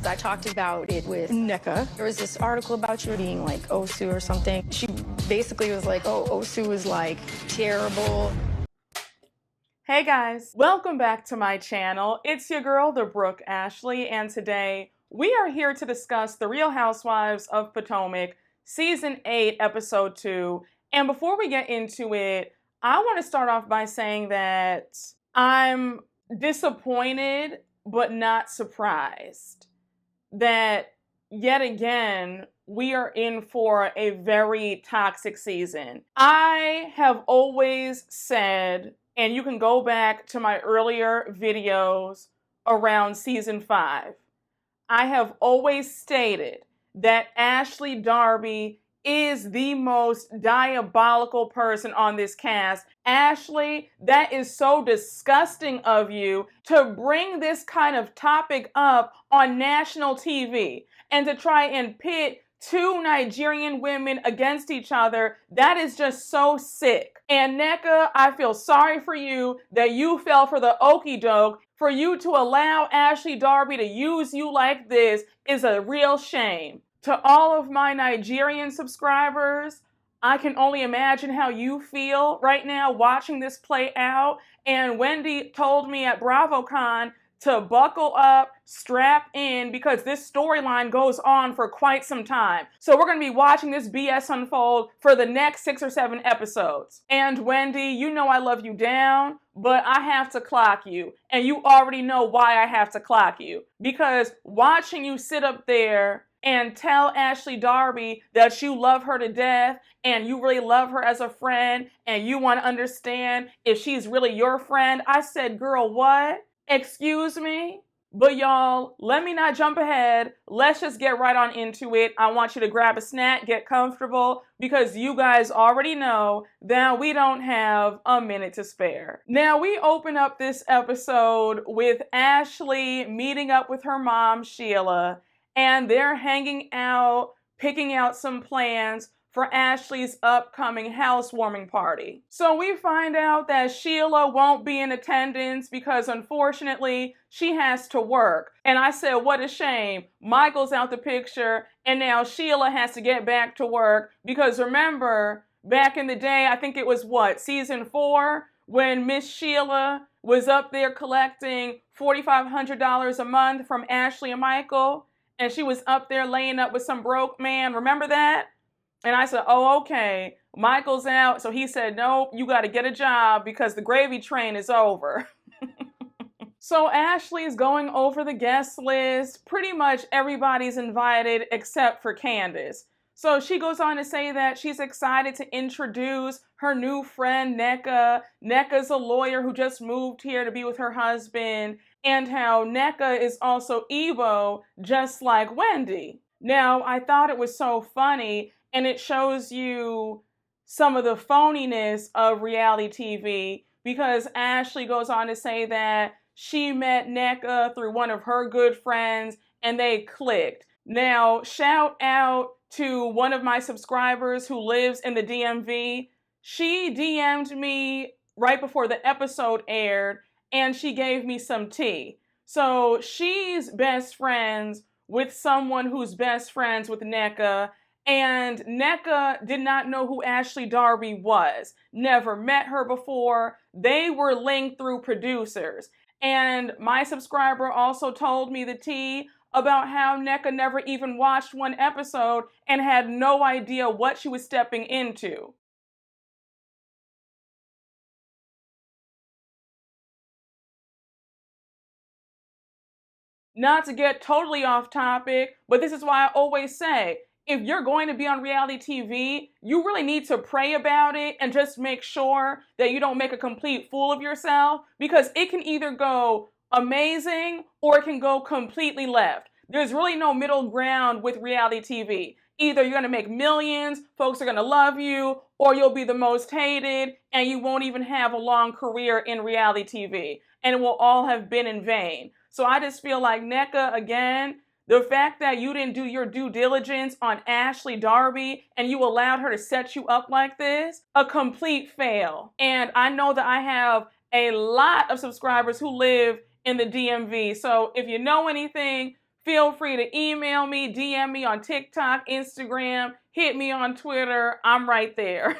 I talked about it with Nneka. There was this article about you being like Osu or something. She basically was like, oh, Osu is like terrible. Hey guys, welcome back to my channel. It's your girl, the Brooke Ashley, and today we are here to discuss The Real Housewives of Potomac, Season 8, Episode 2. And before we get into it, I want to start off by saying that I'm disappointed but not surprised that yet again we are in for a very toxic season. I have always said, and you can go back to my earlier videos around Season 5, I have always stated that Ashley Darby is the most diabolical person on this cast. Ashley, that is so disgusting of you to bring this kind of topic up on national TV and to try and pit two Nigerian women against each other. That is just so sick. And Nneka, I feel sorry for you that you fell for the okie doke. For you to allow Ashley Darby to use you like this is a real shame. To all of my Nigerian subscribers, I can only imagine how you feel right now watching this play out. And Wendy told me at BravoCon to buckle up, strap in, because this storyline goes on for quite some time. So we're going to be watching this BS unfold for the next 6 or 7 episodes. And Wendy, you know I love you down, but I have to clock you. And you already know why I have to clock you. Because watching you sit up there and tell Ashley Darby that you love her to death and you really love her as a friend and you want to understand if she's really your friend, I said, girl, what? Excuse me? But y'all, let me not jump ahead. Let's just get right on into it. I want you to grab a snack, get comfortable, because you guys already know that we don't have a minute to spare. Now, we open up this episode with Ashley meeting up with her mom, Sheila, and they're hanging out, picking out some plans for Ashley's upcoming housewarming party. So we find out that Sheila won't be in attendance because unfortunately she has to work. And I said, what a shame. Michael's out the picture and now Sheila has to get back to work because remember, back in the day, I think it was what, Season 4, when Miss Sheila was up there collecting $4,500 a month from Ashley and Michael, and she was up there laying up with some broke man. Remember that? And I said, oh, okay, Michael's out. So he said, nope, you got to get a job because the gravy train is over. So Ashley's going over the guest list. Pretty much everybody's invited except for Candace. So she goes on to say that she's excited to introduce her new friend, Nneka. Nneka's a lawyer who just moved here to be with her husband, and how Nneka is also Igbo, just like Wendy. Now, I thought it was so funny, and it shows you some of the phoniness of reality TV, because Ashley goes on to say that she met Nneka through one of her good friends, and they clicked. Now, shout out to one of my subscribers who lives in the DMV. She DM'd me right before the episode aired, and she gave me some tea. So she's best friends with someone who's best friends with Nneka, and Nneka did not know who Ashley Darby was. Never met her before. They were linked through producers. And my subscriber also told me the tea about how Nneka never even watched one episode and had no idea what she was stepping into. Not to get totally off topic, but this is why I always say, if you're going to be on reality TV, you really need to pray about it and just make sure that you don't make a complete fool of yourself, because it can either go amazing or it can go completely left. There's really no middle ground with reality TV. Either you're going to make millions, folks are going to love you, or you'll be the most hated and you won't even have a long career in reality TV. And it will all have been in vain. So I just feel like Nneka, again, the fact that you didn't do your due diligence on Ashley Darby and you allowed her to set you up like this, a complete fail. And I know that I have a lot of subscribers who live in the DMV. So if you know anything, Feel free to email me, DM me on TikTok, Instagram, hit me on Twitter. I'm right there.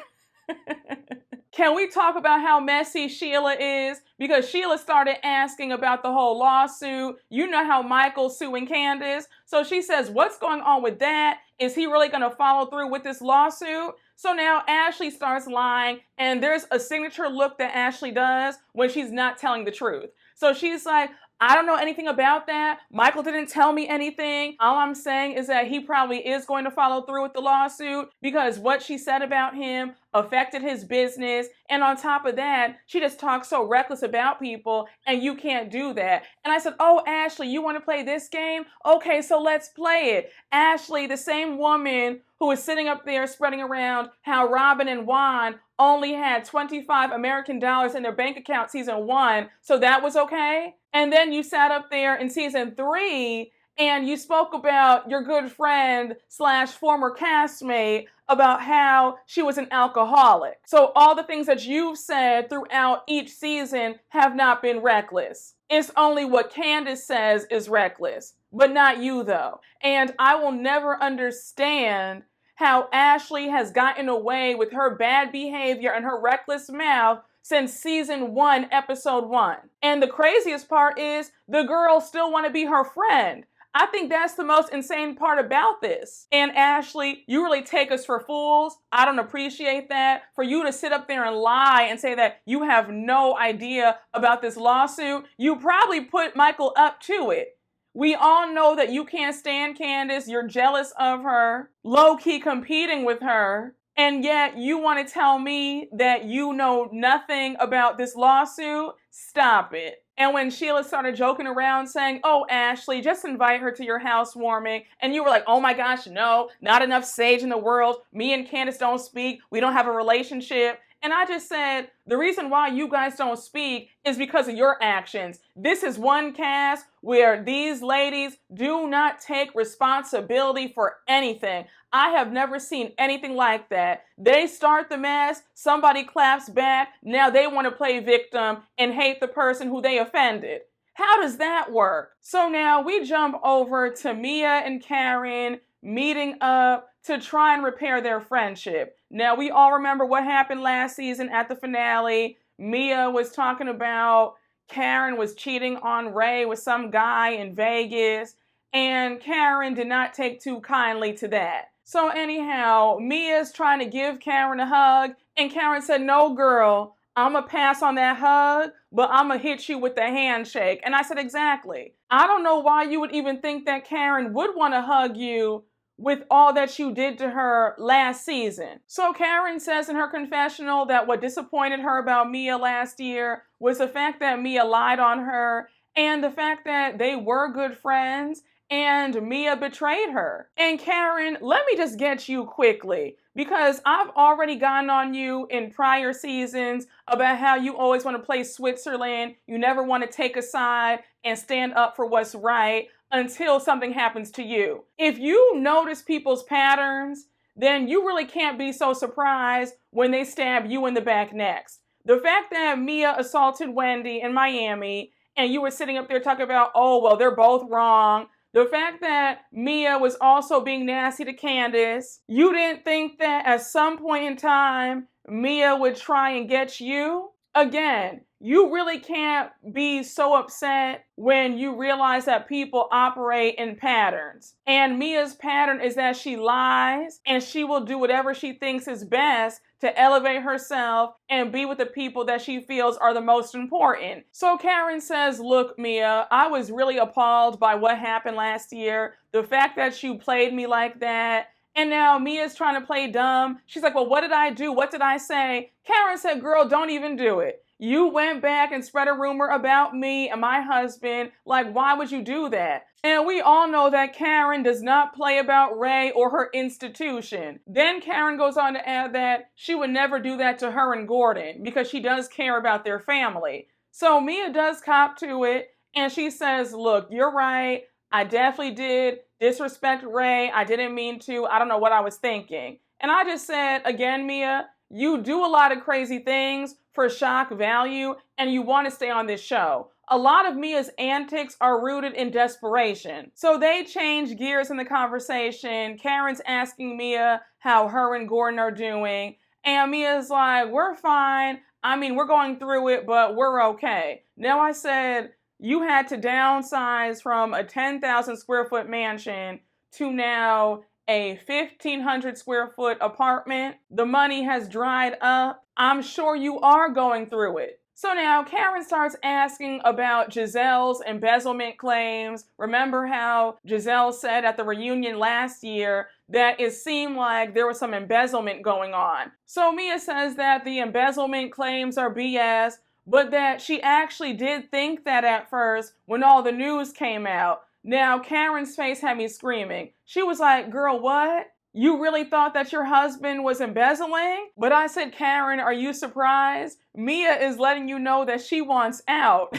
Can we talk about how messy Sheila is? Because Sheila started asking about the whole lawsuit. You know how Michael's suing Candace. So she says, what's going on with that? Is he really going to follow through with this lawsuit? So now Ashley starts lying, and there's a signature look that Ashley does when she's not telling the truth. So she's like, I don't know anything about that. Michael didn't tell me anything. All I'm saying is that he probably is going to follow through with the lawsuit because what she said about him affected his business. And on top of that, she just talks so reckless about people, and you can't do that. And I said, oh, Ashley, you want to play this game? Okay, so let's play it. Ashley, the same woman who was sitting up there spreading around how Robyn and Juan only had 25 American dollars in their bank account season 1, so that was okay? And then you sat up there in season 3 and you spoke about your good friend / former castmate about how she was an alcoholic. So all the things that you've said throughout each season have not been reckless. It's only what Candace says is reckless, but not you though. And I will never understand how Ashley has gotten away with her bad behavior and her reckless mouth since season 1, episode 1. And the craziest part is the girls still want to be her friend. I think that's the most insane part about this. And Ashley, you really take us for fools. I don't appreciate that. For you to sit up there and lie and say that you have no idea about this lawsuit, you probably put Michael up to it. We all know that you can't stand Candace. You're jealous of her, low-key competing with her. And yet you want to tell me that you know nothing about this lawsuit? Stop it. And when Sheila started joking around saying, oh, Ashley, just invite her to your housewarming. And you were like, oh my gosh, no, not enough sage in the world. Me and Candace don't speak. We don't have a relationship. And I just said, the reason why you guys don't speak is because of your actions. This is one cast where these ladies do not take responsibility for anything. I have never seen anything like that. They start the mess, somebody claps back, now they want to play victim and hate the person who they offended. How does that work? So now we jump over to Mia and Karen meeting up to try and repair their friendship. Now, we all remember what happened last season at the finale. Mia was talking about Karen was cheating on Ray with some guy in Vegas, and Karen did not take too kindly to that. So anyhow, Mia's trying to give Karen a hug, and Karen said, no, girl, I'm going to pass on that hug, but I'm going to hit you with the handshake. And I said, exactly. I don't know why you would even think that Karen would want to hug you with all that you did to her last season. So Karen says in her confessional that what disappointed her about Mia last year was the fact that Mia lied on her and the fact that they were good friends and Mia betrayed her. And Karen, let me just get you quickly, because I've already gotten on you in prior seasons about how you always want to play Switzerland. You never want to take a side and stand up for what's right until something happens to you. If you notice people's patterns, then you really can't be so surprised when they stab you in the back next. The fact that Mia assaulted Wendy in Miami and you were sitting up there talking about, oh, well, they're both wrong. The fact that Mia was also being nasty to Candace, you didn't think that at some point in time, Mia would try and get you? Again, you really can't be so upset when you realize that people operate in patterns. And Mia's pattern is that she lies and she will do whatever she thinks is best to elevate herself and be with the people that she feels are the most important. So Karen says, look, Mia, I was really appalled by what happened last year. The fact that you played me like that. And now Mia's trying to play dumb. She's like, well, what did I do? What did I say? Karen said, girl, don't even do it. You went back and spread a rumor about me and my husband. Like, why would you do that? And we all know that Karen does not play about Ray or her institution. Then Karen goes on to add that she would never do that to her and Gordon because she does care about their family. So Mia does cop to it and she says, look, you're right. I definitely did disrespect Ray. I didn't mean to. I don't know what I was thinking. And I just said, again, Mia, you do a lot of crazy things for shock value and you want to stay on this show. a lot of Mia's antics are rooted in desperation. So they change gears in the conversation. Karen's asking Mia how her and Gordon are doing. And Mia's like, we're fine. I mean, we're going through it, but we're okay. Now I said, you had to downsize from a 10,000 square foot mansion to now a 1,500 square foot apartment. The money has dried up. I'm sure you are going through it. So now Karen starts asking about Giselle's embezzlement claims. Remember how Giselle said at the reunion last year that it seemed like there was some embezzlement going on. So Mia says that the embezzlement claims are BS, but that she actually did think that at first when all the news came out. Now Karen's face had me screaming. She was like, girl, what? You really thought that your husband was embezzling? But I said, Karen, are you surprised? Mia is letting you know that she wants out.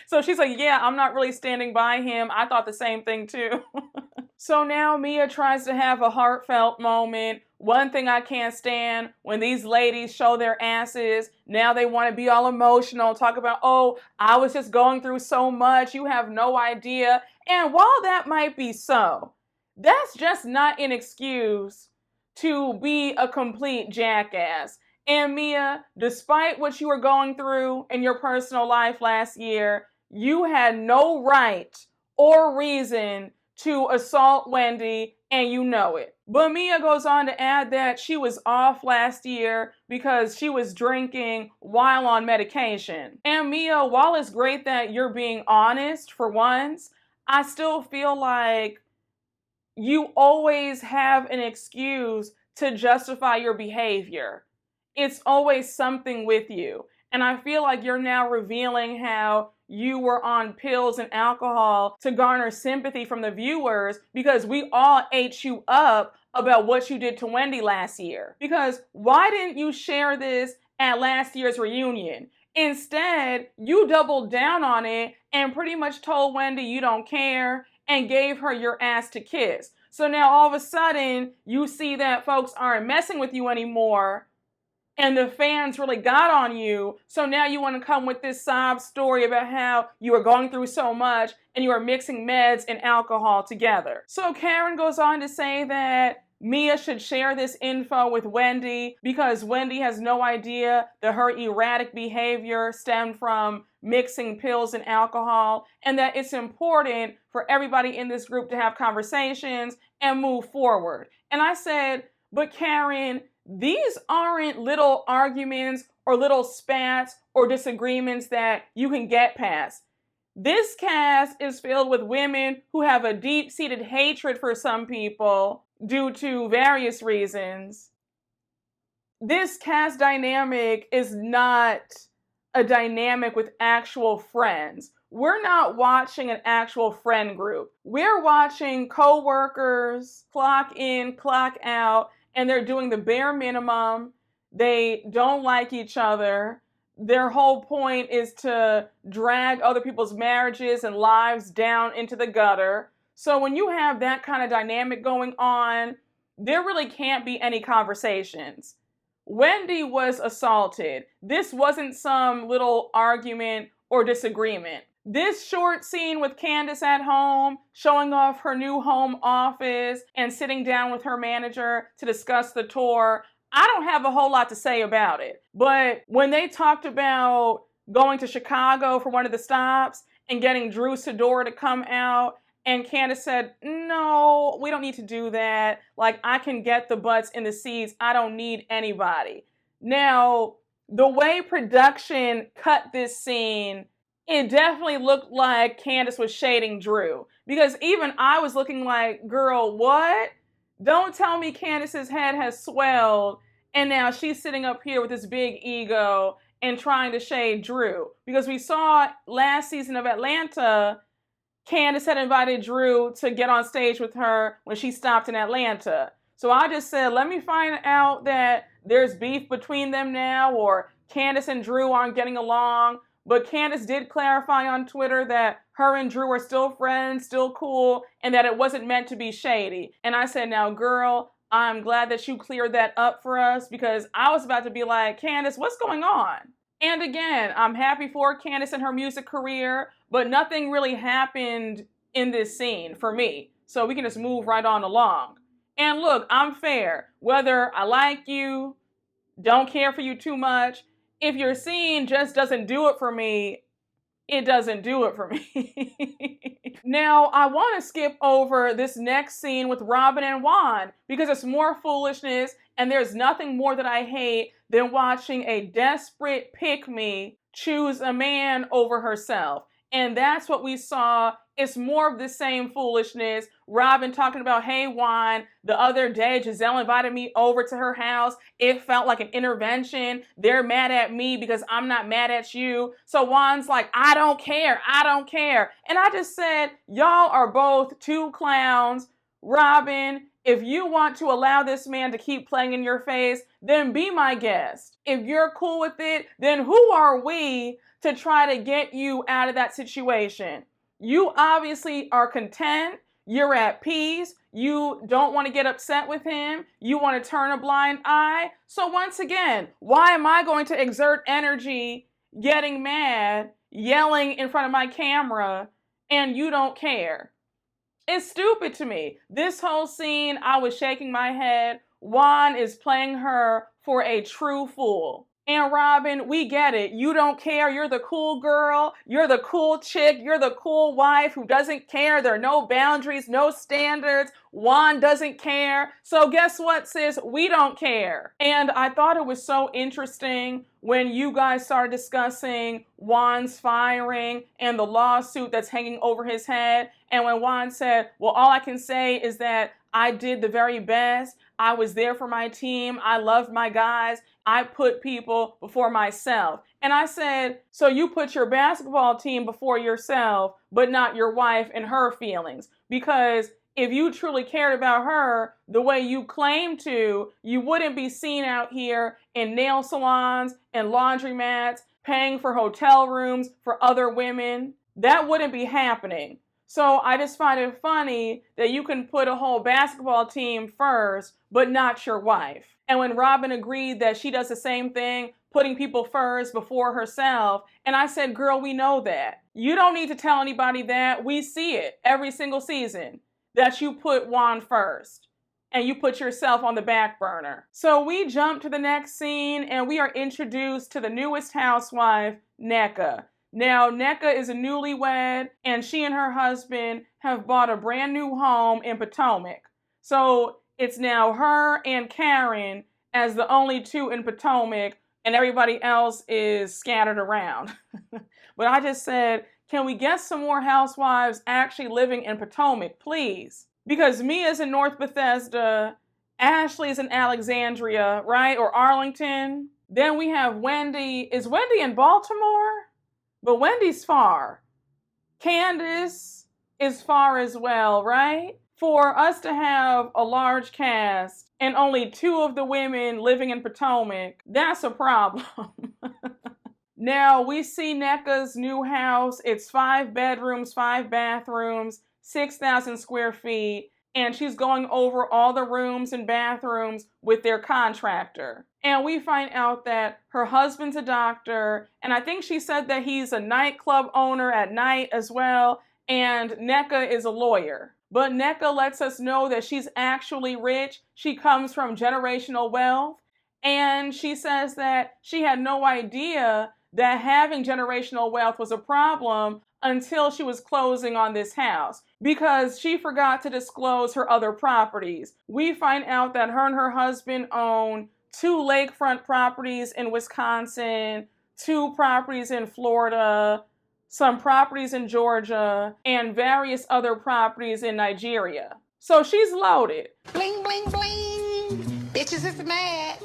So she's like, yeah, I'm not really standing by him. I thought the same thing too. So now Mia tries to have a heartfelt moment. One thing I can't stand, when these ladies show their asses, now they want to be all emotional, talk about, oh, I was just going through so much, you have no idea. And while that might be so, that's just not an excuse to be a complete jackass. And Mia, despite what you were going through in your personal life last year, you had no right or reason to assault Wendy, and you know it. But Mia goes on to add that she was off last year because she was drinking while on medication. And Mia, while it's great that you're being honest for once, I still feel like you always have an excuse to justify your behavior. It's always something with you. And I feel like you're now revealing how you were on pills and alcohol to garner sympathy from the viewers because we all ate you up about what you did to Wendy last year. Because why didn't you share this at last year's reunion? Instead, you doubled down on it and pretty much told Wendy you don't care and gave her your ass to kiss. So now all of a sudden, you see that folks aren't messing with you anymore and the fans really got on you. So now you want to come with this sob story about how you were going through so much and you were mixing meds and alcohol together. So Karen goes on to say that Mia should share this info with Wendy because Wendy has no idea that her erratic behavior stemmed from mixing pills and alcohol, and that it's important for everybody in this group to have conversations and move forward. And I said, but Karen, these aren't little arguments or little spats or disagreements that you can get past. This cast is filled with women who have a deep-seated hatred for some people due to various reasons. This cast dynamic is not a dynamic with actual friends. We're not watching an actual friend group. We're watching co-workers clock in, clock out, and they're doing the bare minimum. They don't like each other. Their whole point is to drag other people's marriages and lives down into the gutter. So when you have that kind of dynamic going on, there really can't be any conversations. Wendy was assaulted. This wasn't some little argument or disagreement. This short scene with Candace at home, showing off her new home office and sitting down with her manager to discuss the tour, I don't have a whole lot to say about it. But when they talked about going to Chicago for one of the stops and getting Drew Sidora to come out, and Candace said, no, we don't need to do that. Like, I can get the butts in the seats. I don't need anybody. Now, the way production cut this scene, it definitely looked like Candace was shading Drew. Because even I was looking like, girl, what? Don't tell me Candace's head has swelled and now she's sitting up here with this big ego and trying to shade Drew. Because we saw last season of Atlanta, Candace had invited Drew to get on stage with her when she stopped in Atlanta. So I just said, let me find out that there's beef between them now, or Candace and Drew aren't getting along. But Candace did clarify on Twitter that her and Drew are still friends, still cool, and that it wasn't meant to be shady. And I said, now, girl, I'm glad that you cleared that up for us, because I was about to be like, Candace, what's going on? And again, I'm happy for Candace and her music career, but nothing really happened in this scene for me. So we can just move right on along. And look, I'm fair. Whether I like you, don't care for you too much, if your scene just doesn't do it for me, it doesn't do it for me. Now, I want to skip over this next scene with Robyn and Juan because it's more foolishness, and there's nothing more that I hate than watching a desperate pick-me choose a man over herself. And that's what we saw. It's more of the same foolishness. Robyn talking about, hey, Juan, the other day Giselle invited me over to her house. It felt like an intervention. They're mad at me because I'm not mad at you. So Juan's like, I don't care. I don't care. And I just said, y'all are both two clowns. Robyn, if you want to allow this man to keep playing in your face, then be my guest. If you're cool with it, then who are we to try to get you out of that situation? You obviously are content. You're at peace. You don't want to get upset with him. You want to turn a blind eye. So once again, why am I going to exert energy getting mad, yelling in front of my camera, and you don't care? It's stupid to me. This whole scene, I was shaking my head. Juan is playing her for a true fool. And Robyn, we get it. You don't care. You're the cool girl. You're the cool chick. You're the cool wife who doesn't care. There are no boundaries, no standards. Juan doesn't care. So guess what, sis? We don't care. And I thought it was so interesting when you guys started discussing Juan's firing and the lawsuit that's hanging over his head. And when Juan said, well, all I can say is that I did the very best. I was there for my team. I loved my guys. I put people before myself. And I said, so you put your basketball team before yourself, but not your wife and her feelings. Because if you truly cared about her the way you claim to, you wouldn't be seen out here in nail salons and laundromats, paying for hotel rooms for other women. That wouldn't be happening. So I just find it funny that you can put a whole basketball team first, but not your wife. And when Robyn agreed that she does the same thing, putting people first before herself, and I said, girl, we know that. You don't need to tell anybody that. We see it every single season, that you put Juan first and you put yourself on the back burner. So we jump to the next scene and we are introduced to the newest housewife, Nneka. Now, Nneka is a newlywed, and she and her husband have bought a brand new home in Potomac. So it's now her and Karen as the only two in Potomac, and everybody else is scattered around. But I just said, can we get some more housewives actually living in Potomac, please? Because Mia's in North Bethesda, Ashley's in Alexandria, right? Or Arlington. Then we have Wendy. Is Wendy in Baltimore? But Wendy's far. Candace is far as well, right? For us to have a large cast and only two of the women living in Potomac, that's a problem. Now, we see Nneka's new house. It's 5 bedrooms, 5 bathrooms, 6,000 square feet. And she's going over all the rooms and bathrooms with their contractor. And we find out that her husband's a doctor, and I think she said that he's a nightclub owner at night as well, and Nneka is a lawyer. But Nneka lets us know that she's actually rich. She comes from generational wealth, and she says that she had no idea that having generational wealth was a problem until she was closing on this house, because she forgot to disclose her other properties. We find out that her and her husband own 2 lakefront properties in Wisconsin, 2 properties in Florida, some properties in Georgia, and various other properties in Nigeria. So she's loaded. Bling, bling, bling. Bitches is mad.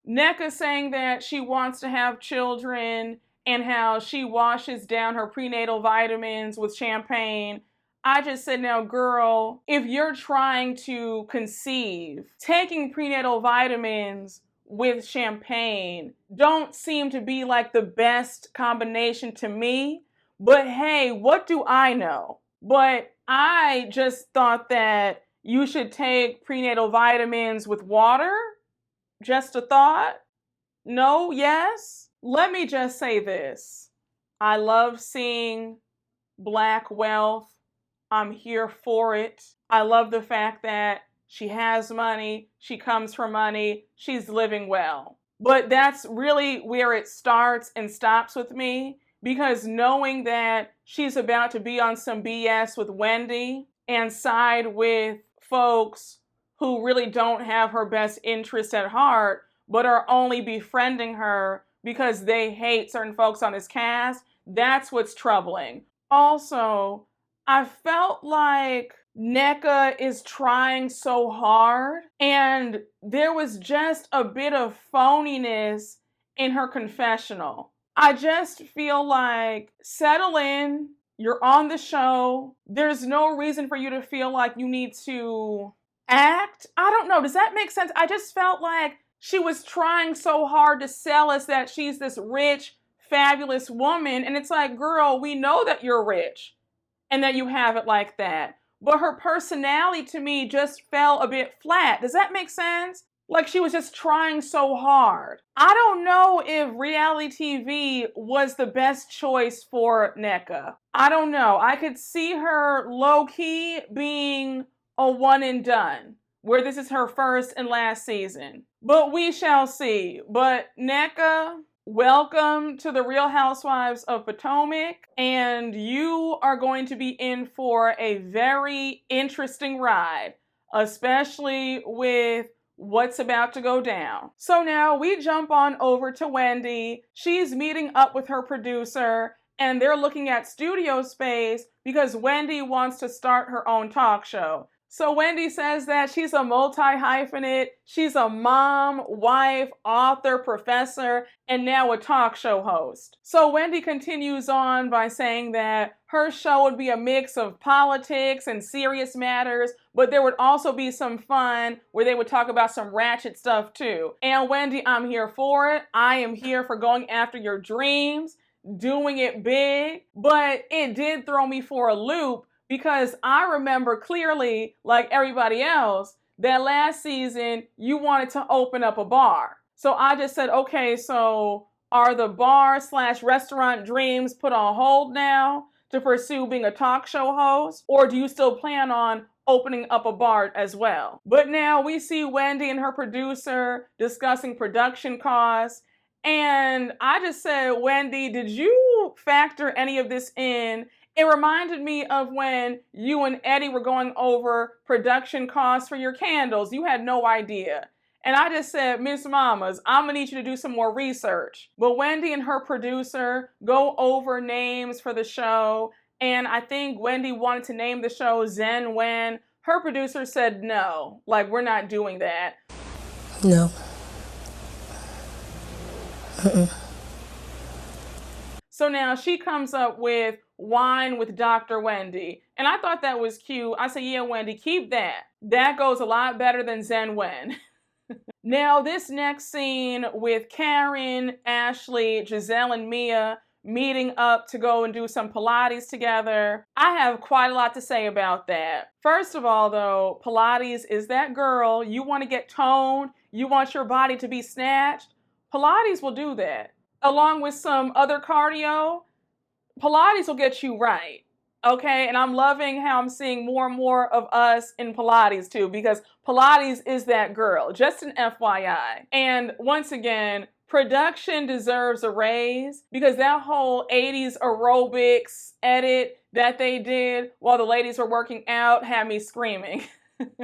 Nneka saying that she wants to have children and how she washes down her prenatal vitamins with champagne. I just said, now, girl, if you're trying to conceive, taking prenatal vitamins with champagne don't seem to be like the best combination to me. But hey, what do I know? But I just thought that you should take prenatal vitamins with water. Just a thought? No? Yes? Let me just say this. I love seeing Black wealth. I'm here for it. I love the fact that she has money, she comes from money, she's living well. But that's really where it starts and stops with me, because knowing that she's about to be on some BS with Wendy and side with folks who really don't have her best interest at heart, but are only befriending her because they hate certain folks on this cast, that's what's troubling. Also, I felt like Nneka is trying so hard, and there was just a bit of phoniness in her confessional. I just feel like, settle in, you're on the show, there's no reason for you to feel like you need to act. I don't know, does that make sense? I just felt like she was trying so hard to sell us that she's this rich, fabulous woman, and it's like, girl, we know that you're rich and that you have it like that. But her personality to me just fell a bit flat. Does that make sense? Like she was just trying so hard. I don't know if reality TV was the best choice for Nneka. I don't know. I could see her low-key being a one and done, where this is her first and last season. But we shall see. But Nneka, welcome to the Real Housewives of Potomac, and you are going to be in for a very interesting ride, especially with what's about to go down. So now we jump on over to Wendy. She's meeting up with her producer, and they're looking at studio space because Wendy wants to start her own talk show. So Wendy says that she's a multi-hyphenate, she's a mom, wife, author, professor, and now a talk show host. So Wendy continues on by saying that her show would be a mix of politics and serious matters, but there would also be some fun where they would talk about some ratchet stuff too. And Wendy, I'm here for it. I am here for going after your dreams, doing it big, but it did throw me for a loop, because I remember clearly, like everybody else, that last season you wanted to open up a bar. So I just said, okay, so are the bar/restaurant dreams put on hold now to pursue being a talk show host? Or do you still plan on opening up a bar as well? But now we see Wendy and her producer discussing production costs. And I just said, Wendy, did you factor any of this in? It reminded me of when you and Eddie were going over production costs for your candles. You had no idea. And I just said, Miss Mamas, I'm going to need you to do some more research. But Wendy and her producer go over names for the show. And I think Wendy wanted to name the show Zen When. Her producer said no. Like, we're not doing that. No. So now she comes up with Wine with Dr. Wendy. And I thought that was cute. I said, yeah, Wendy, keep that. That goes a lot better than Zen When. Now, this next scene with Karen, Ashley, Giselle, and Mia meeting up to go and do some Pilates together. I have quite a lot to say about that. First of all, though, Pilates is that girl. You want to get toned. You want your body to be snatched. Pilates will do that. Along with some other cardio, Pilates will get you right. Okay, and I'm loving how I'm seeing more and more of us in Pilates too, because Pilates is that girl, just an FYI. And once again, production deserves a raise, because that whole 80s aerobics edit that they did while the ladies were working out had me screaming.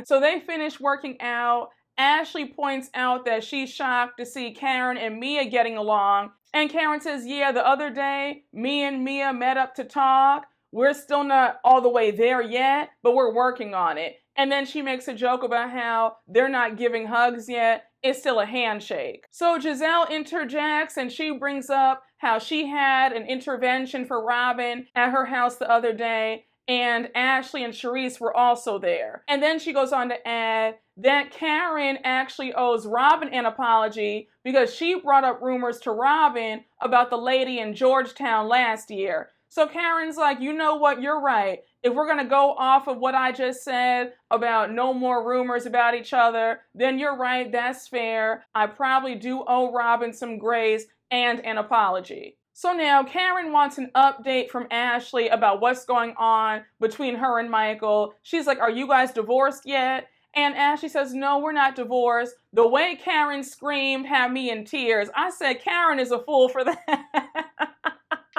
So they finished working out. Ashley points out that she's shocked to see Karen and Mia getting along. And Karen says, yeah, the other day, me and Mia met up to talk. We're still not all the way there yet, but we're working on it. And then she makes a joke about how they're not giving hugs yet. It's still a handshake. So Giselle interjects and she brings up how she had an intervention for Robyn at her house the other day. And Ashley and Charisse were also there. And then she goes on to add that Karen actually owes Robyn an apology because she brought up rumors to Robyn about the lady in Georgetown last year. So Karen's like, you know what, you're right. If we're gonna go off of what I just said about no more rumors about each other, then you're right, that's fair. I probably do owe Robyn some grace and an apology. So now Karen wants an update from Ashley about what's going on between her and Michael. She's like, are you guys divorced yet? And Ashley says, no, we're not divorced. The way Karen screamed had me in tears. I said, Karen is a fool for that.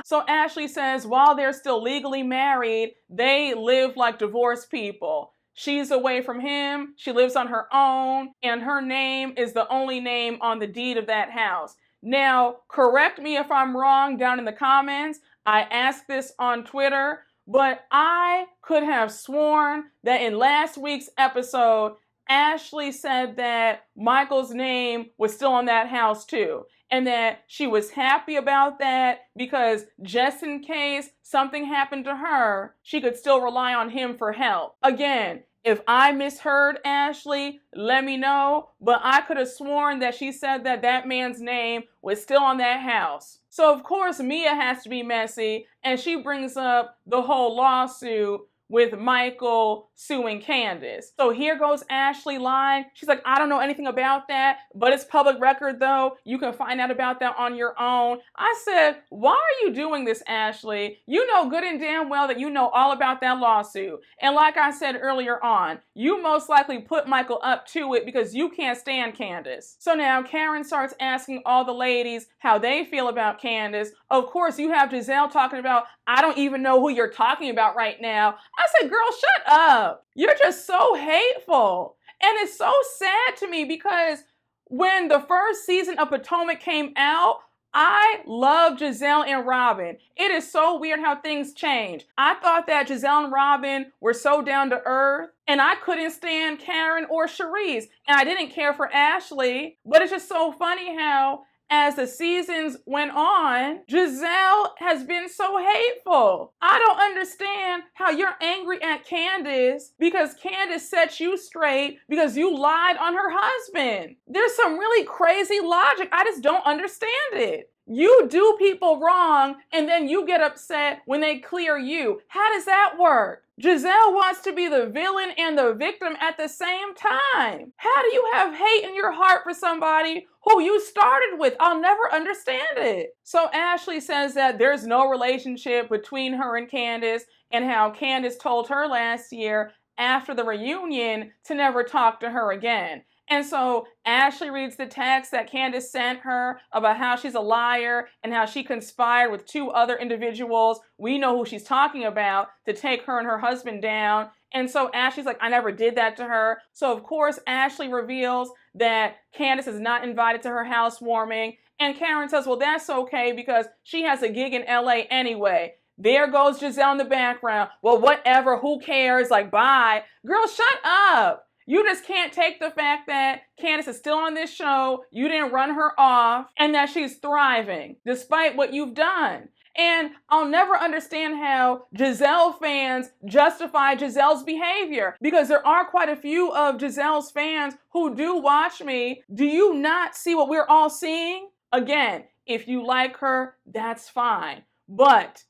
So Ashley says, while they're still legally married, they live like divorced people. She's away from him, she lives on her own, and her name is the only name on the deed of that house. Now, correct me if I'm wrong down in the comments. I asked this on Twitter, but I could have sworn that in last week's episode, Ashley said that Michael's name was still on that house too, and that she was happy about that because just in case something happened to her, she could still rely on him for help. Again, if I misheard Ashley, let me know, but I could have sworn that she said that that man's name was still on that house. So of course Mia has to be messy, and she brings up the whole lawsuit with Michael suing Candace. So here goes Ashley lying. She's like, I don't know anything about that, but it's public record though. You can find out about that on your own. I said, why are you doing this, Ashley? You know good and damn well that you know all about that lawsuit. And like I said earlier on, you most likely put Michael up to it because you can't stand Candace. So now Karen starts asking all the ladies how they feel about Candace. Of course, you have Giselle talking about, I don't even know who you're talking about right now. I said, girl, shut up. You're just so hateful. And it's so sad to me because when the first season of Potomac came out, I love Giselle and Robyn. It is so weird how things change. I thought that Giselle and Robyn were so down to earth, and I couldn't stand Karen or Charisse, and I didn't care for Ashley. But it's just so funny how as the seasons went on, Giselle has been so hateful. I don't understand how you're angry at Candace because Candace set you straight because you lied on her husband. There's some really crazy logic. I just don't understand it. You do people wrong and then you get upset when they clear you. How does that work? Giselle wants to be the villain and the victim at the same time. How do you have hate in your heart for somebody who you started with? I'll never understand it. So Ashley says that there's no relationship between her and Candace, and how Candace told her last year after the reunion to never talk to her again. And so Ashley reads the text that Candace sent her about how she's a liar and how she conspired with 2 other individuals, we know who she's talking about, to take her and her husband down. And so Ashley's like, I never did that to her. So of course Ashley reveals that Candace is not invited to her housewarming. And Karen says, well, that's okay because she has a gig in LA anyway. There goes Giselle in the background. Well, whatever, who cares? Like, bye. Girl, shut up. You just can't take the fact that Candace is still on this show, you didn't run her off, and that she's thriving despite what you've done. And I'll never understand how Giselle fans justify Giselle's behavior, because there are quite a few of Giselle's fans who do watch me. Do you not see what we're all seeing? Again, if you like her, that's fine. But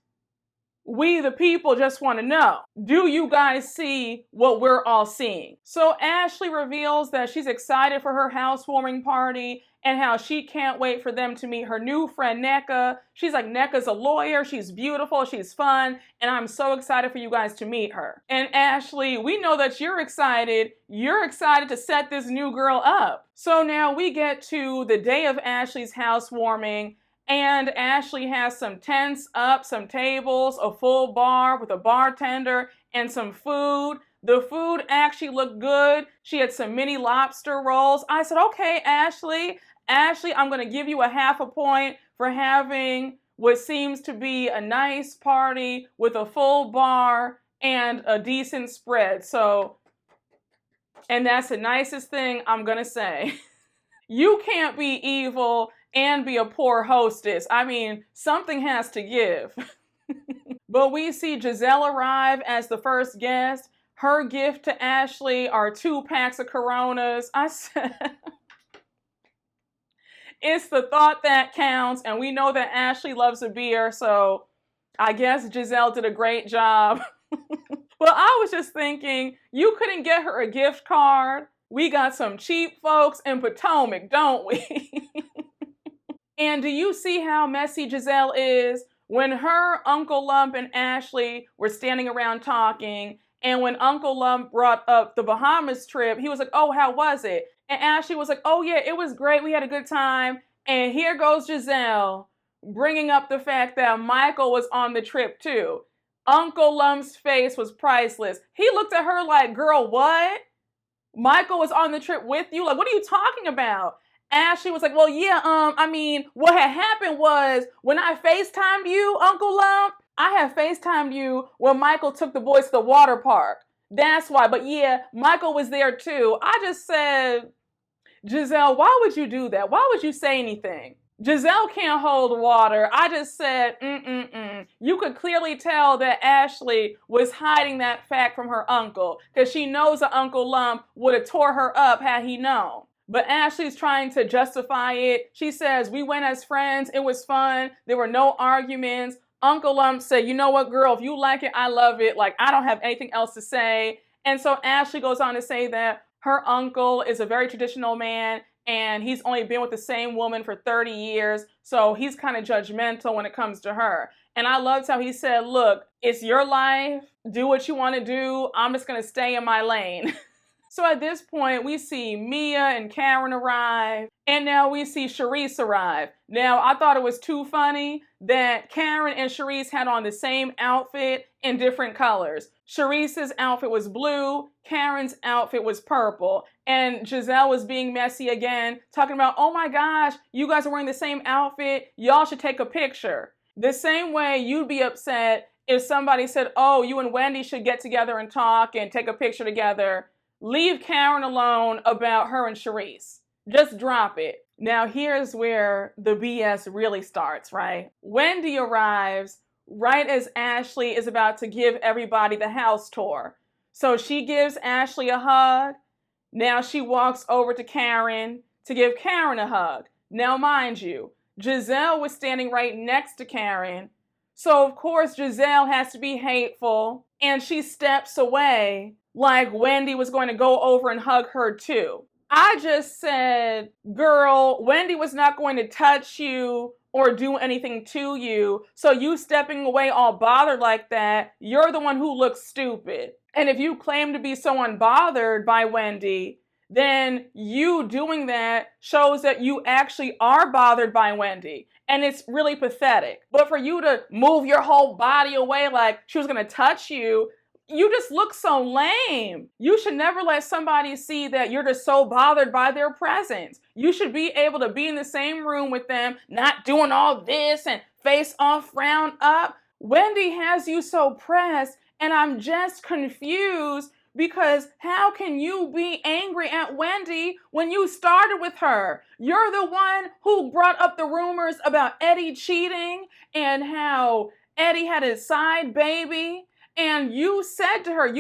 we, the people, just want to know, do you guys see what we're all seeing? So Ashley reveals that she's excited for her housewarming party and how she can't wait for them to meet her new friend, Nneka. She's like, Nneka's a lawyer, she's beautiful, she's fun, and I'm so excited for you guys to meet her. And Ashley, we know that you're excited. You're excited to set this new girl up. So now we get to the day of Ashley's housewarming, and Ashley has some tents up, some tables, a full bar with a bartender, and some food. The food actually looked good. She had some mini lobster rolls. I said, okay, Ashley, I'm going to give you a half a point for having what seems to be a nice party with a full bar and a decent spread. So, and that's the nicest thing I'm going to say. You can't be evil and be a poor hostess. I mean, something has to give. But we see Giselle arrive as the first guest. Her gift to Ashley are 2 packs of Coronas. I said, it's the thought that counts, and we know that Ashley loves a beer, so I guess Giselle did a great job. Well, I was just thinking, you couldn't get her a gift card. We got some cheap folks in Potomac, don't we? And do you see how messy Giselle is? When her Uncle Lump and Ashley were standing around talking, and when Uncle Lump brought up the Bahamas trip, he was like, oh, how was it? And Ashley was like, oh yeah, it was great. We had a good time. And here goes Giselle bringing up the fact that Michael was on the trip too. Uncle Lump's face was priceless. He looked at her like, girl, what? Michael was on the trip with you? Like, what are you talking about? Ashley was like, well, yeah, I mean, what had happened was when I FaceTimed you, Uncle Lump, I had FaceTimed you when Michael took the boys to the water park. That's why. But yeah, Michael was there too. I just said, Giselle, why would you do that? Why would you say anything? Giselle can't hold water. I just said, You could clearly tell that Ashley was hiding that fact from her uncle because she knows that Uncle Lump would have tore her up had he known. But Ashley's trying to justify it. She says, we went as friends. It was fun. There were no arguments. Uncle Lump said, you know what, girl, if you like it, I love it. Like, I don't have anything else to say. And so Ashley goes on to say that her uncle is a very traditional man and he's only been with the same woman for 30 years. So he's kind of judgmental when it comes to her. And I loved how he said, look, it's your life. Do what you want to do. I'm just going to stay in my lane. So at this point, we see Mia and Karen arrive, and now we see Charisse arrive. Now, I thought it was too funny that Karen and Charisse had on the same outfit in different colors. Charisse's outfit was blue, Karen's outfit was purple, and Giselle was being messy again, talking about, oh my gosh, you guys are wearing the same outfit, y'all should take a picture. The same way you'd be upset if somebody said, oh, you and Wendy should get together and talk and take a picture together. Leave Karen alone about her and Charisse. Just drop it. Now here's where the BS really starts, right? Wendy arrives right as Ashley is about to give everybody the house tour. So she gives Ashley a hug. Now she walks over to Karen to give Karen a hug. Now mind you, Giselle was standing right next to Karen. So of course Giselle has to be hateful and she steps away like Wendy was going to go over and hug her too. I just said, girl, Wendy was not going to touch you or do anything to you. So you stepping away all bothered like that, you're the one who looks stupid. And if you claim to be so unbothered by Wendy, then you doing that shows that you actually are bothered by Wendy. And it's really pathetic. But for you to move your whole body away like she was going to touch you, you just look so lame. You should never let somebody see that you're just so bothered by their presence. You should be able to be in the same room with them, not doing all this and face off, frown up. Wendy has you so pressed, and I'm just confused because how can you be angry at Wendy when you started with her? You're the one who brought up the rumors about Eddie cheating and how Eddie had his side baby. And you said to her,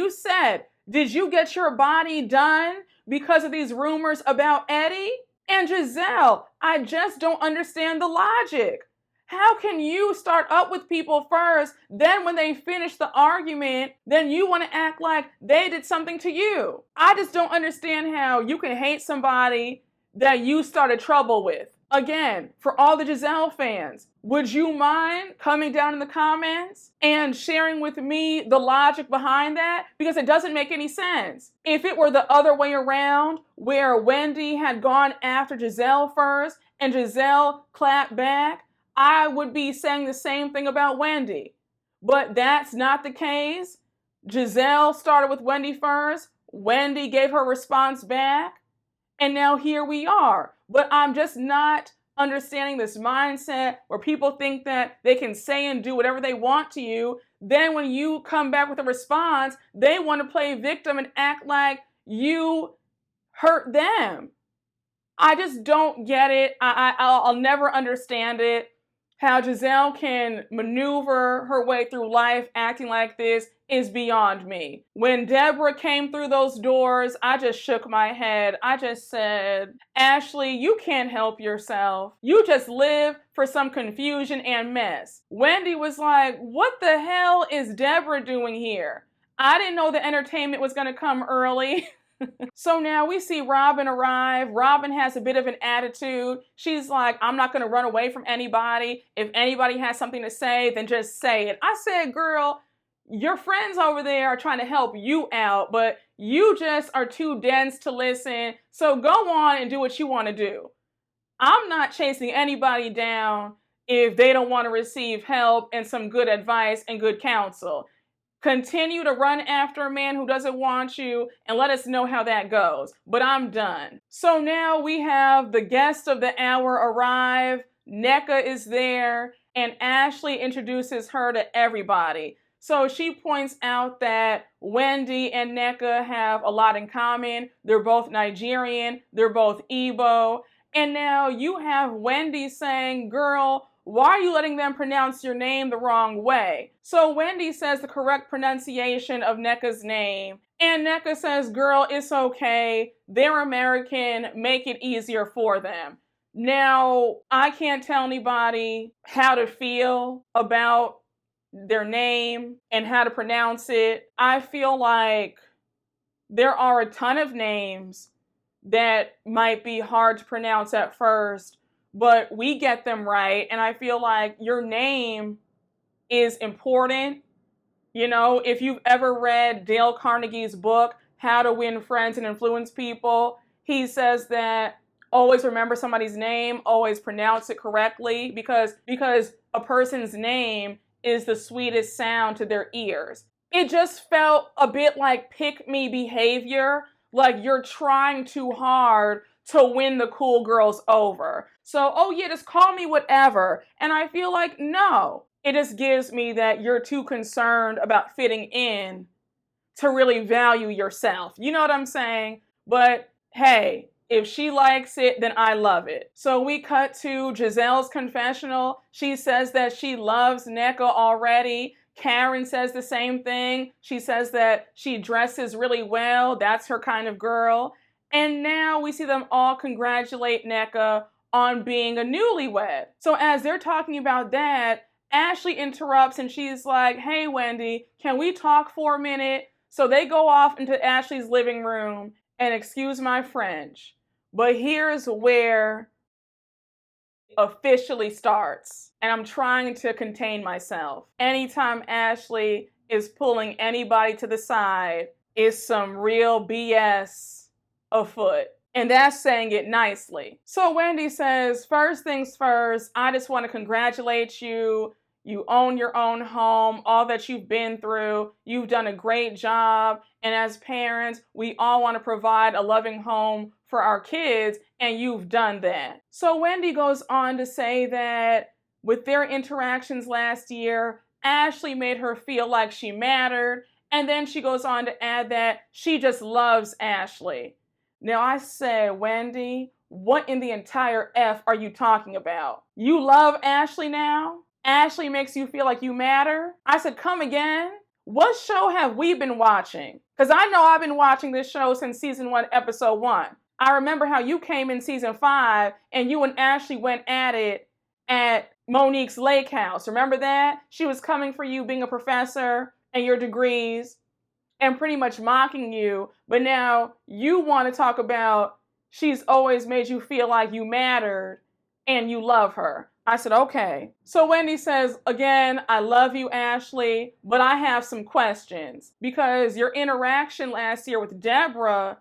did you get your body done because of these rumors about Eddie? And Giselle, I just don't understand the logic. How can you start up with people first, then when they finish the argument, then you want to act like they did something to you? I just don't understand how you can hate somebody that you started trouble with. Again, for all the Giselle fans, would you mind coming down in the comments and sharing with me the logic behind that? Because it doesn't make any sense. If it were the other way around, where Wendy had gone after Giselle first and Giselle clapped back, I would be saying the same thing about Wendy. But that's not the case. Giselle started with Wendy first. Wendy gave her response back. And now here we are. But I'm just not understanding this mindset where people think that they can say and do whatever they want to you. Then when you come back with a response, they want to play victim and act like you hurt them. I just don't get it. I'll never understand it. How Giselle can maneuver her way through life acting like this is beyond me. When Deborah came through those doors, I just shook my head. I just said, Ashley, you can't help yourself. You just live for some confusion and mess. Wendy was like, what the hell is Deborah doing here? I didn't know the entertainment was going to come early. So now we see Robyn arrive. Robyn has a bit of an attitude. She's like, I'm not going to run away from anybody. If anybody has something to say, then just say it. I said, girl, your friends over there are trying to help you out, but you just are too dense to listen. So go on and do what you want to do. I'm not chasing anybody down if they don't want to receive help and some good advice and good counsel. Continue to run after a man who doesn't want you and let us know how that goes. But I'm done. So now we have the guest of the hour arrive. Nneka is there and Ashley introduces her to everybody. So she points out that Wendy and Nneka have a lot in common. They're both Nigerian. They're both Igbo. And now you have Wendy saying, girl, why are you letting them pronounce your name the wrong way? So Wendy says the correct pronunciation of Nneka's name. And Nneka says, girl, it's okay. They're American. Make it easier for them. Now, I can't tell anybody how to feel about their name and how to pronounce it. I feel like there are a ton of names that might be hard to pronounce at first, but we get them right. And I feel like your name is important. You know, if you've ever read Dale Carnegie's book, How to Win Friends and Influence People, he says that always remember somebody's name, always pronounce it correctly, because a person's name is the sweetest sound to their ears. It just felt a bit like pick-me behavior, like you're trying too hard to win the cool girls over. So, oh yeah, just call me whatever. And I feel like, no, it just gives me that you're too concerned about fitting in to really value yourself. You know what I'm saying? But hey, if she likes it, then I love it. So we cut to Giselle's confessional. She says that she loves Nneka already. Karen says the same thing. She says that she dresses really well. That's her kind of girl. And now we see them all congratulate Nneka on being a newlywed. So as they're talking about that, Ashley interrupts and she's like, hey, Wendy, can we talk for a minute? So they go off into Ashley's living room, and excuse my French, but here's where it officially starts. And I'm trying to contain myself. Anytime Ashley is pulling anybody to the side, is some real BS afoot. And that's saying it nicely. So Wendy says, first things first, I just want to congratulate you. You own your own home, all that you've been through. You've done a great job. And as parents, we all want to provide a loving home for our kids, and you've done that. So Wendy goes on to say that with their interactions last year, Ashley made her feel like she mattered. And then she goes on to add that she just loves Ashley. Now I said, Wendy, what in the entire F are you talking about? You love Ashley now? Ashley makes you feel like you matter? I said, come again? What show have we been watching? Because I know I've been watching this show since season 1, episode 1. I remember how you came in season 5 and you and Ashley went at it at Monique's lake house. Remember that? She was coming for you being a professor and your degrees and pretty much mocking you. But now you want to talk about she's always made you feel like you mattered and you love her. I said, okay. So Wendy says, again, I love you, Ashley, but I have some questions because your interaction last year with Deborah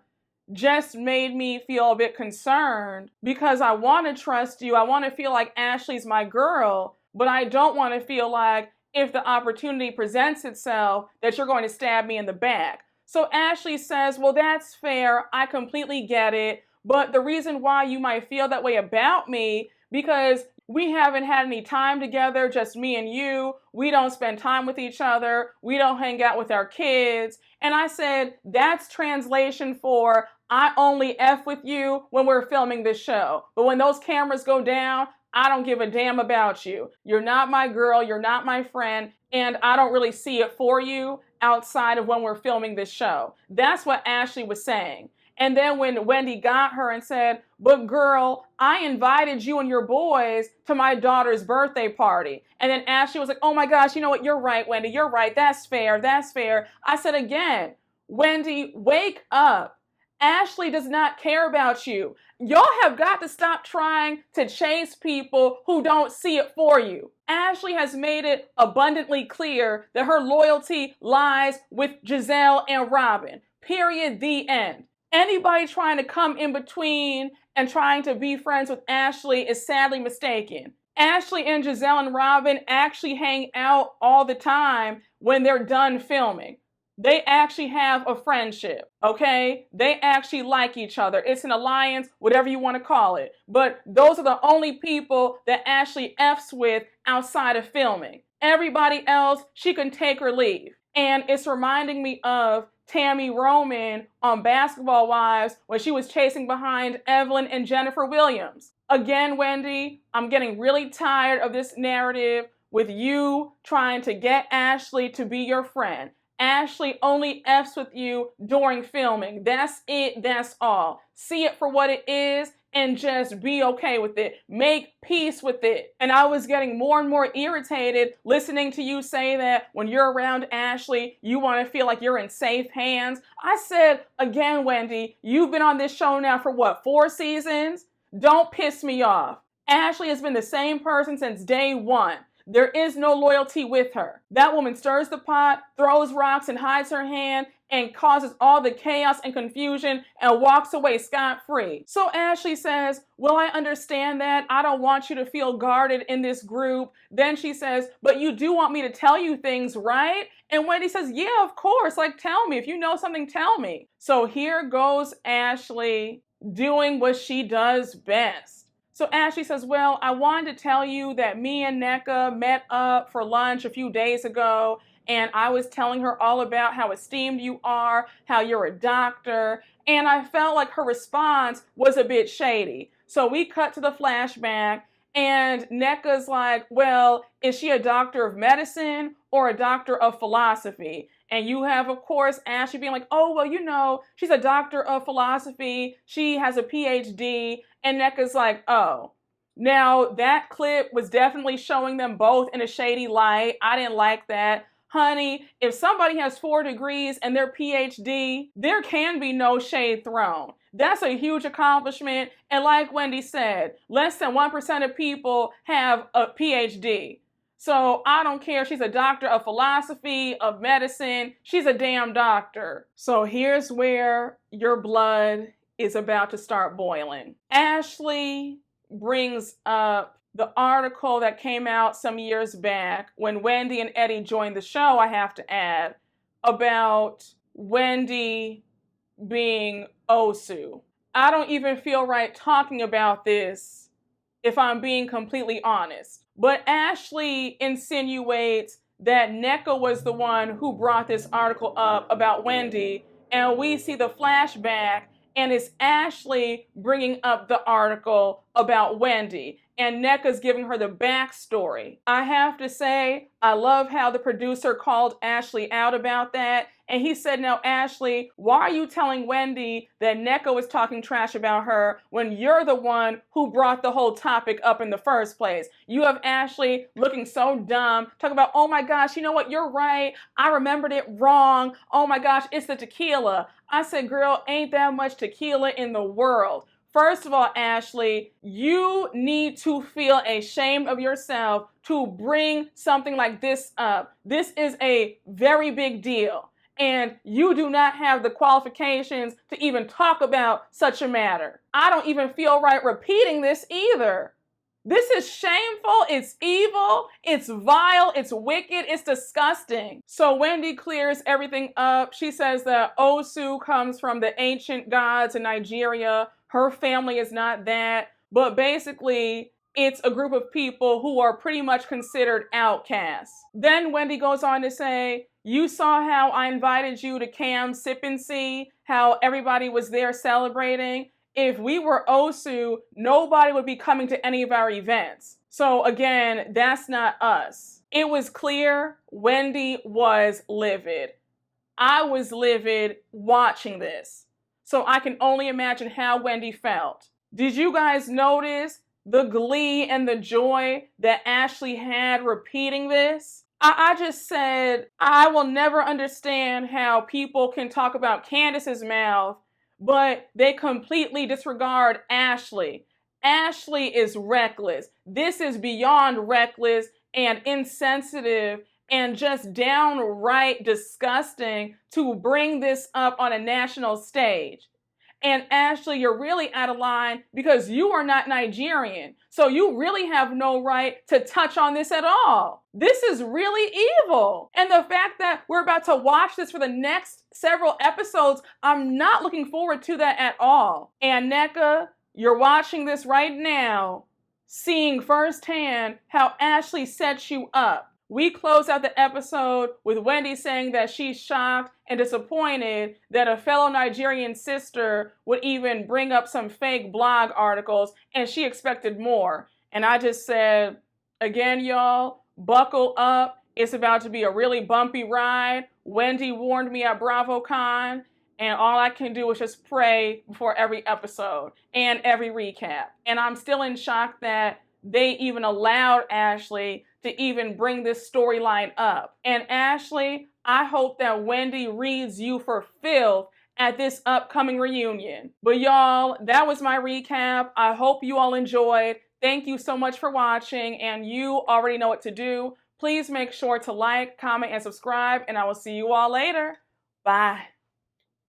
just made me feel a bit concerned because I want to trust you. I want to feel like Ashley's my girl, but I don't want to feel like if the opportunity presents itself that you're going to stab me in the back. So Ashley says, well, that's fair. I completely get it. But the reason why you might feel that way about me, because we haven't had any time together, just me and you. We don't spend time with each other. We don't hang out with our kids. And I said, that's translation for I only F with you when we're filming this show. But when those cameras go down, I don't give a damn about you. You're not my girl, you're not my friend, and I don't really see it for you outside of when we're filming this show. That's what Ashley was saying. And then when Wendy got her and said, but girl, I invited you and your boys to my daughter's birthday party. And then Ashley was like, oh my gosh, you know what? You're right, Wendy. You're right. That's fair. That's fair. I said again, Wendy, wake up. Ashley does not care about you. Y'all have got to stop trying to chase people who don't see it for you. Ashley has made it abundantly clear that her loyalty lies with Giselle and Robyn. Period. The end. Anybody trying to come in between and trying to be friends with Ashley is sadly mistaken. Ashley and Giselle and Robyn actually hang out all the time when they're done filming. They actually have a friendship, okay? They actually like each other. It's an alliance, whatever you want to call it. But those are the only people that Ashley F's with outside of filming. Everybody else, she can take or leave. And it's reminding me of Tammy Roman on Basketball Wives when she was chasing behind Evelyn and Jennifer Williams. Again, Wendy, I'm getting really tired of this narrative with you trying to get Ashley to be your friend. Ashley only F's with you during filming. That's it. That's all. See it for what it is and just be okay with it. Make peace with it. And I was getting more and more irritated listening to you say that when you're around Ashley, you want to feel like you're in safe hands. I said, again, Wendy, you've been on this show now for what, 4 seasons? Don't piss me off. Ashley has been the same person since day one. There is no loyalty with her. That woman stirs the pot, throws rocks and hides her hand and causes all the chaos and confusion and walks away scot-free. So Ashley says, well, I understand that. I don't want you to feel guarded in this group. Then she says, but you do want me to tell you things, right? And Wendy says, yeah, of course. Like, tell me. If you know something, tell me. So here goes Ashley doing what she does best. So Ashley says, well, I wanted to tell you that me and Nneka met up for lunch a few days ago, and I was telling her all about how esteemed you are, how you're a doctor, and I felt like her response was a bit shady. So we cut to the flashback, and Nneka's like, well, is she a doctor of medicine or a doctor of philosophy? And you have, of course, Ashley being like, oh, well, you know, she's a doctor of philosophy. She has a PhD. And Nneka's like, oh. Now, that clip was definitely showing them both in a shady light. I didn't like that. Honey, if somebody has 4 degrees and their PhD, there can be no shade thrown. That's a huge accomplishment. And like Wendy said, less than 1% of people have a PhD. So I don't care if she's a doctor of philosophy, of medicine, she's a damn doctor. So here's where your blood is about to start boiling. Ashley brings up the article that came out some years back when Wendy and Eddie joined the show, I have to add, about Wendy being Osu. I don't even feel right talking about this if I'm being completely honest. But Ashley insinuates that Nneka was the one who brought this article up about Wendy, and we see the flashback, and it's Ashley bringing up the article about Wendy, and Nneka's giving her the backstory. I have to say, I love how the producer called Ashley out about that, and he said, now, Ashley, why are you telling Wendy that Nneka was talking trash about her when you're the one who brought the whole topic up in the first place? You have Ashley looking so dumb, talking about, oh my gosh, you know what, you're right, I remembered it wrong, oh my gosh, it's the tequila. I said, girl, ain't that much tequila in the world. First of all, Ashley, you need to feel ashamed of yourself to bring something like this up. This is a very big deal. And you do not have the qualifications to even talk about such a matter. I don't even feel right repeating this either. This is shameful, it's evil, it's vile, it's wicked, it's disgusting. So Wendy clears everything up. She says that Osu comes from the ancient gods in Nigeria. Her family is not that. But basically, it's a group of people who are pretty much considered outcasts. Then Wendy goes on to say, you saw how I invited you to Cam Sip and See, how everybody was there celebrating. if we were Osu, nobody would be coming to any of our events. So again, that's not us. It was clear Wendy was livid. I was livid watching this. So I can only imagine how Wendy felt. Did you guys notice the glee and the joy that Ashley had repeating this? I just said, I will never understand how people can talk about Candace's mouth, but they completely disregard Ashley. Ashley is reckless. This is beyond reckless and insensitive and just downright disgusting to bring this up on a national stage. And Ashley, you're really out of line because you are not Nigerian. So you really have no right to touch on this at all. This is really evil. And the fact that we're about to watch this for the next several episodes, I'm not looking forward to that at all. And Nneka, you're watching this right now, seeing firsthand how Ashley sets you up. We close out the episode with Wendy saying that she's shocked and disappointed that a fellow Nigerian sister would even bring up some fake blog articles, and she expected more. And I just said, again, y'all, buckle up. It's about to be a really bumpy ride. Wendy warned me at BravoCon, and all I can do is just pray before every episode and every recap. And I'm still in shock that they even allowed Ashley to even bring this storyline up. And Ashley, I hope that Wendy reads you for filth at this upcoming reunion. But y'all, that was my recap. I hope you all enjoyed. Thank you so much for watching, and you already know what to do. Please make sure to like, comment, and subscribe, and I will see you all later. Bye.